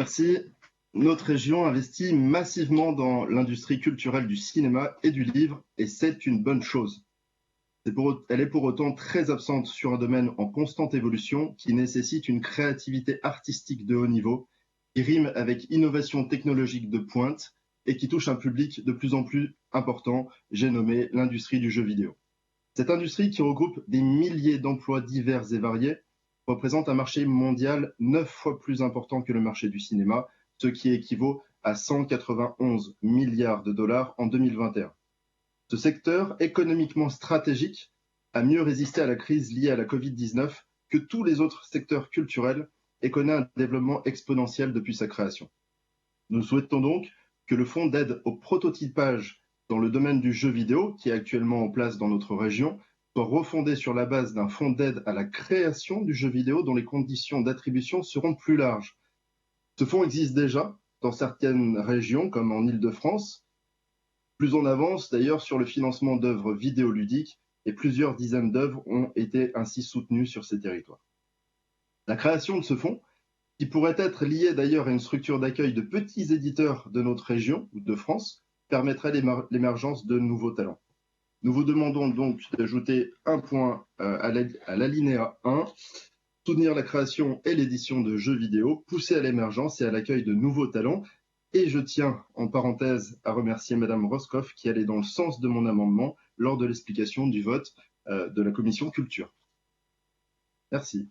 Merci. Notre région investit massivement dans l'industrie culturelle du cinéma et du livre, et c'est une bonne chose. Elle est pour autant très absente sur un domaine en constante évolution qui nécessite une créativité artistique de haut niveau, qui rime avec innovation technologique de pointe et qui touche un public de plus en plus important, j'ai nommé l'industrie du jeu vidéo. Cette industrie qui regroupe des milliers d'emplois divers et variés représente un marché mondial 9 fois plus important que le marché du cinéma, ce qui équivaut à 191 milliards de dollars en 2021. Ce secteur économiquement stratégique a mieux résisté à la crise liée à la Covid-19 que tous les autres secteurs culturels et connaît un développement exponentiel depuis sa création. Nous souhaitons donc que le fonds d'aide au prototypage dans le domaine du jeu vidéo, qui est actuellement en place dans notre région, soit refondé sur la base d'un fonds d'aide à la création du jeu vidéo dont les conditions d'attribution seront plus larges. Ce fonds existe déjà dans certaines régions, comme en Île-de-France. Plus on avance d'ailleurs sur le financement d'œuvres vidéoludiques et plusieurs dizaines d'œuvres ont été ainsi soutenues sur ces territoires. La création de ce fonds, qui pourrait être lié d'ailleurs à une structure d'accueil de petits éditeurs de notre région ou de France, permettrait l'émergence de nouveaux talents. Nous vous demandons donc d'ajouter un point à l'alinéa 1, soutenir la création et l'édition de jeux vidéo, pousser à l'émergence et à l'accueil de nouveaux talents. Et je tiens, en parenthèse, à remercier Madame Roscoff qui allait dans le sens de mon amendement lors de l'explication du vote de la commission culture. Merci.